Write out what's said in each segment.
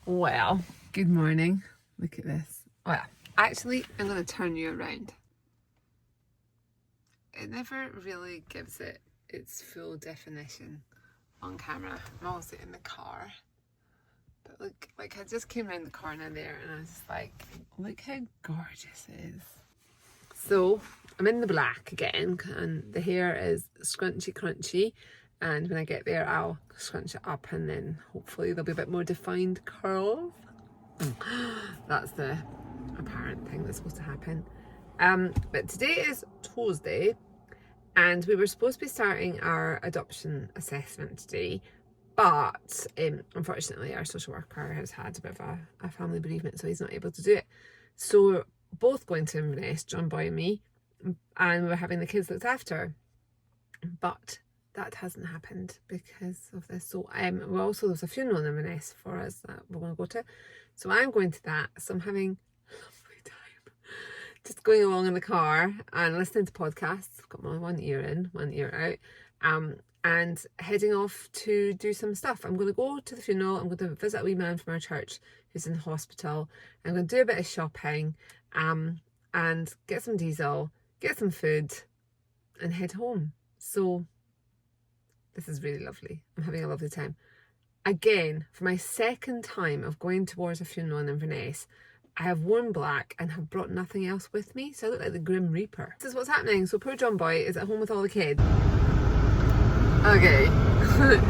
Well, good morning. Look at this. Well, actually, I'm going to turn you around. It never really gives it its full definition on camera. I'm obviously in the car. But look, like I just came around the corner there and I was just like, look how gorgeous it is. So, I'm in the black again and the hair is scrunchy crunchy. And when I get there, I'll scrunch it up and then hopefully there'll be a bit more defined curls. That's the apparent thing that's supposed to happen. But today is Tuesday and we were supposed to be starting our adoption assessment today, but unfortunately our social worker has had a bit of a family bereavement, so he's not able to do it. So we're both going to Inverness, John Boy and me, and we're having the kids looked after. But that hasn't happened because of this. So there's a funeral in Inverness for us that we're going to go to. So I'm going to that. So I'm having a lovely time. Just going along in the car and listening to podcasts. I've got my one ear in, one ear out. And heading off to do some stuff. I'm going to go to the funeral. I'm going to visit a wee man from our church who's in hospital. I'm going to do a bit of shopping and get some diesel, get some food and head home. So this is really lovely. I'm having a lovely time. Again, for my second time of going towards a funeral in Inverness, I have worn black and have brought nothing else with me, so I look like the Grim Reaper. This is what's happening. So poor John Boy is at home with all the kids. Okay,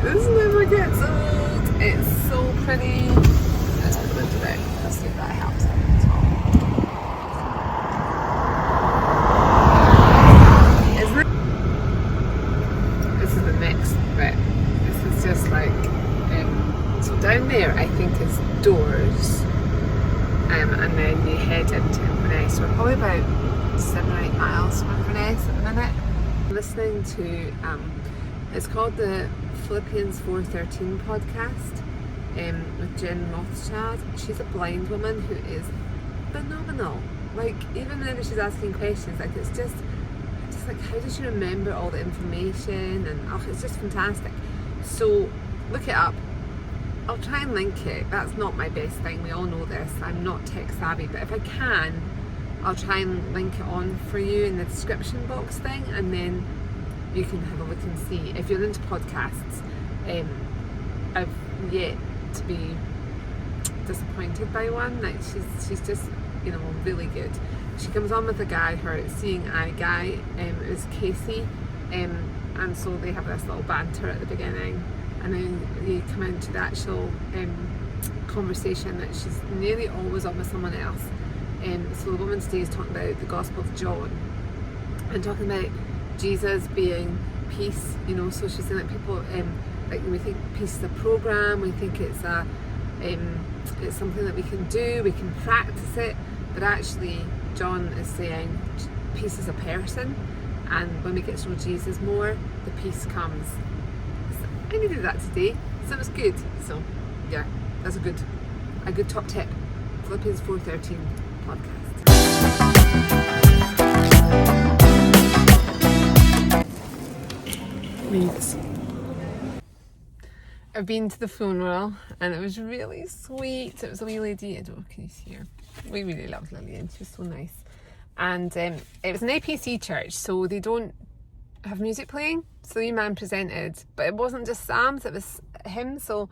this never gets old. It's so pretty. Let's put them today. Let's see if that helps. Just like so down there I think is Doors and then you head into Inverness. We're probably about 7 or 8 miles from Inverness at the minute. I'm listening to it's called the Philippians 4:13 podcast with Jen Rothschild. She's a blind woman who is phenomenal. Like even whenever she's asking questions, like it's just like how does she remember all the information, and it's just fantastic. So look it up. I'll try and link it. That's not my best thing, we all know this. I'm not tech savvy, but if I can, I'll try and link it on for you in the description box thing, and then you can have a look and see. If you're into podcasts, I've yet to be disappointed by one. Like she's just, really good. She comes on with a guy, her seeing eye guy, it was Casey, and so they have this little banter at the beginning, and then they come into the actual conversation that she's nearly always on with someone else. So the woman today is talking about the Gospel of John and talking about Jesus being peace, so she's saying that people like we think peace is a program, we think it's something that we can do, we can practice it, but actually John is saying peace is a person. And when we get to know Jesus more, the peace comes. So I needed that today, so it was good. So yeah, that's a good top tip. Philippians 4:13 podcast. I've been to the funeral and it was really sweet. It was a wee lady, I don't know, can you see her? We really loved Lillian, she was so nice. And it was an APC church, so they don't have music playing. So the man presented, but it wasn't just psalms, it was him. So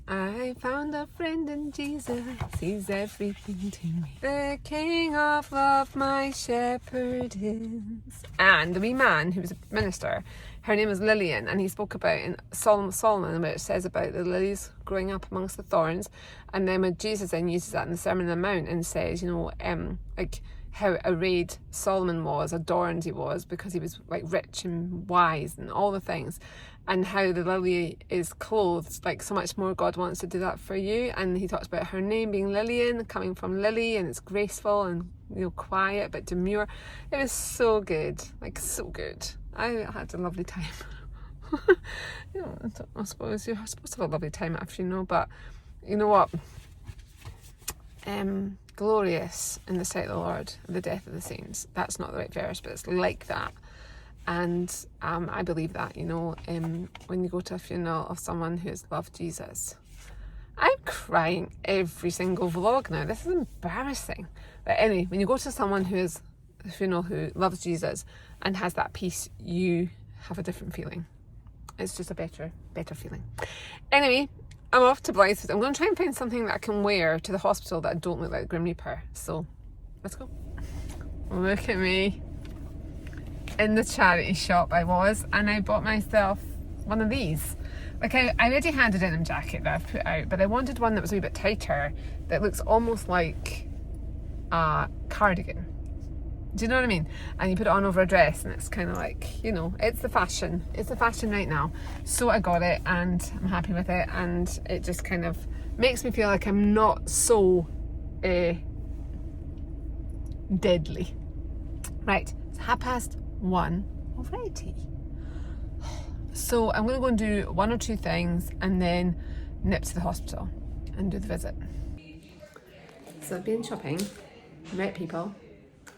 I found a friend in Jesus, he's everything to me. The King of love, my shepherd is. And the wee man who was a minister, her name was Lillian, and he spoke about in Solomon, where it says about the lilies growing up amongst the thorns. And then when Jesus then uses that in the Sermon on the Mount and says, like how arrayed Solomon was, adorned he was, because he was like rich and wise and all the things, and how the lily is clothed like so much more. God wants to do that for you. And he talks about her name being Lillian, coming from Lily, and it's graceful and quiet but demure. It was so good, like so good. I had a lovely time. I suppose you're supposed to have a lovely time at a funeral, but you know what? Glorious in the sight of the Lord, the death of the saints. That's not the right verse, but it's like that. And I believe that, when you go to a funeral of someone who has loved Jesus. I'm crying every single vlog now. This is embarrassing. But anyway, when you go to someone who is a funeral, who loves Jesus and has that peace, you have a different feeling. It's just a better feeling. Anyway, I'm off to Blythewood. I'm going to try and find something that I can wear to the hospital that I don't look like Grim Reaper. So, let's go. Look at me. In the charity shop I was, and I bought myself one of these. Like, I already had a denim jacket that I've put out, but I wanted one that was a wee bit tighter, that looks almost like a cardigan. Do you know what I mean? And you put it on over a dress and it's kind of like, you know, it's the fashion. It's the fashion right now. So I got it and I'm happy with it, and it just kind of makes me feel like I'm not so deadly. Right, it's 1:30 already. So I'm going to go and do one or two things and then nip to the hospital and do the visit. So I've been shopping, met people,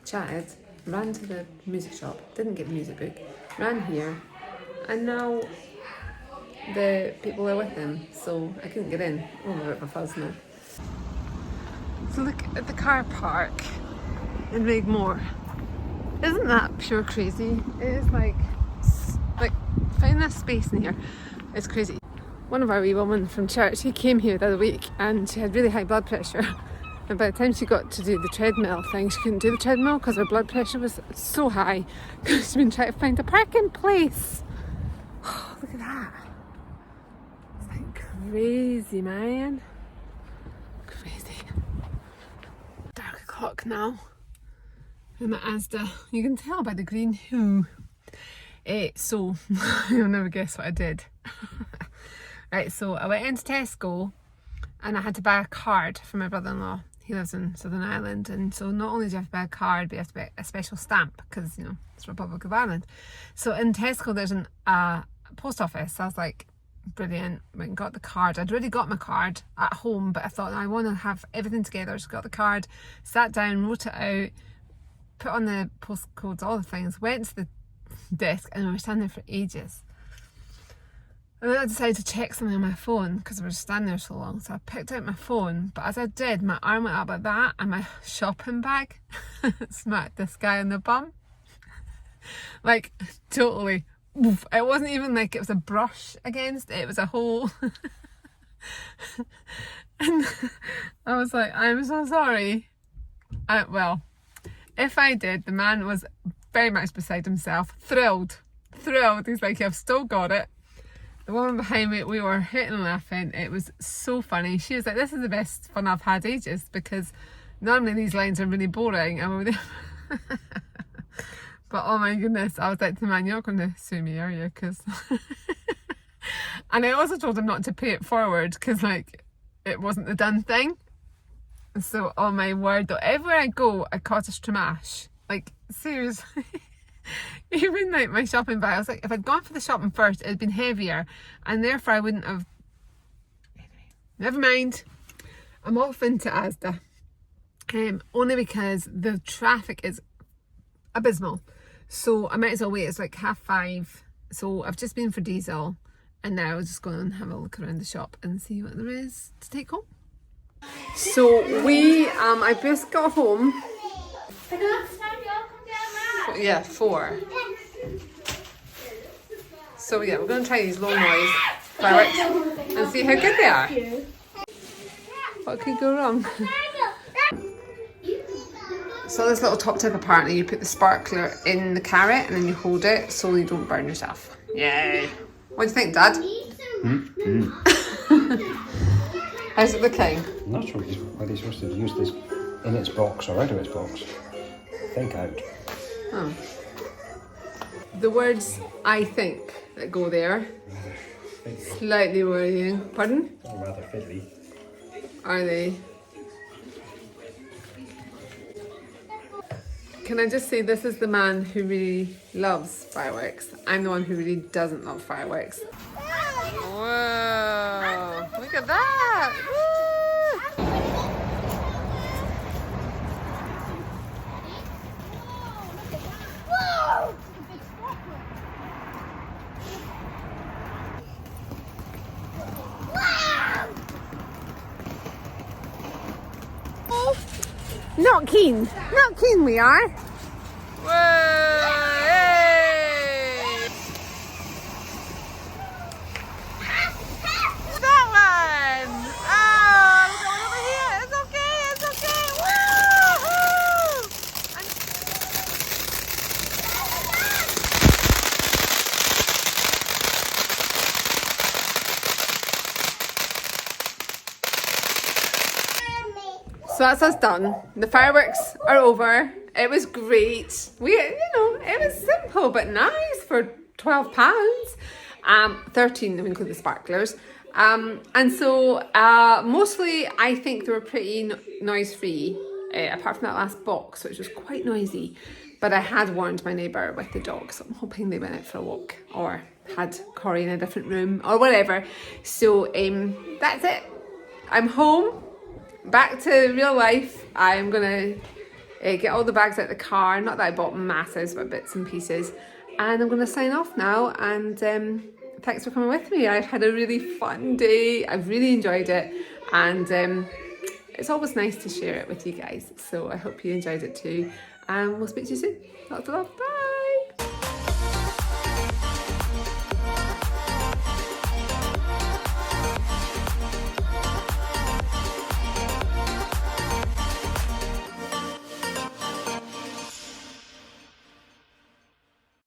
chatted, ran to the music shop, didn't get the music book, ran here, and now the people are with him, so I couldn't get in. Oh, I'm a bit of a fuzz now. So look at the car park in Rigmore. Isn't that pure crazy? It is like finding this space in here is crazy. One of our wee women from church, she came here the other week and she had really high blood pressure. And by the time she got to do the treadmill thing, she couldn't do the treadmill because her blood pressure was so high because she's been trying to find a parking place. Oh, look at that. It's like crazy, man. Crazy. Dark o'clock now. I'm at Asda. You can tell by the green hue. So, you'll never guess what I did. Right, so I went into Tesco and I had to buy a card for my brother-in-law. He lives in Southern Ireland, and so not only do you have to buy a card, but you have to buy a special stamp because, you know, it's Republic of Ireland. So in Tesco there's a post office. So I was like, brilliant, went and got the card. I'd already got my card at home, but I thought I want to have everything together. So got the card, sat down, wrote it out, put on the postcodes, all the things, went to the desk, and we were standing there for ages. And then I decided to check something on my phone because we were standing there so long. So I picked out my phone, but as I did, my arm went up like that and my shopping bag smacked this guy in the bum. Like, totally. Oof. It wasn't even like it was a brush against it, it was a whole... And I was like, I'm so sorry. Well, if I did, the man was very much beside himself. Thrilled. He's like, I've still got it. The woman behind me, we were hitting and laughing. It was so funny. She was like, this is the best fun I've had ages, because normally these lines are really boring. But oh my goodness, I was like to the man, you're not going to sue me, are you? Because and I also told him not to pay it forward because, like, it wasn't the done thing. So, oh my word, though, everywhere I go, I cause a stramash. Like, seriously. Even like my shopping bag, I was like, if I'd gone for the shopping first, it'd been heavier, and therefore I wouldn't have. Anyway, never mind. I'm off into Asda, only because the traffic is abysmal. So I might as well wait. It's like 5:30. So I've just been for diesel, and now I'll just go and have a look around the shop and see what there is to take home. So I just got home. Yeah, 4. So yeah, we're going to try these low noise fireworks and see how good they are. What could go wrong? So this little top tip, apparently you put the sparkler in the carrot and then you hold it so you don't burn yourself. Yay! What do you think, Dad? How's it looking? I'm not sure whether he's supposed to use this in its box or out of its box. Think out. Oh. The words "I think" that go there, slightly worrying. Pardon? Rather fiddly. Are they? Can I just say, this is the man who really loves fireworks. I'm the one who really doesn't love fireworks. Whoa! Look at that! Woo! Not keen. Not keen we are. Whoa! Hey! That one! Oh, there's one over here. It's okay, it's okay. Woo-hoo! So that's us done. The fireworks are over. It was great. It was simple but nice for £12. 13 if we include the sparklers. And so mostly I think they were pretty noise free, apart from that last box, which was quite noisy. But I had warned my neighbour with the dog, so I'm hoping they went out for a walk or had Corey in a different room or whatever. So that's it. I'm home. Back to real life. I'm gonna get all the bags out of the car. Not that I bought masses, but bits and pieces. And I'm gonna sign off now. And thanks for coming with me. I've had a really fun day. I've really enjoyed it, and it's always nice to share it with you guys. So I hope you enjoyed it too. And we'll speak to you soon. Lots of love. Bye.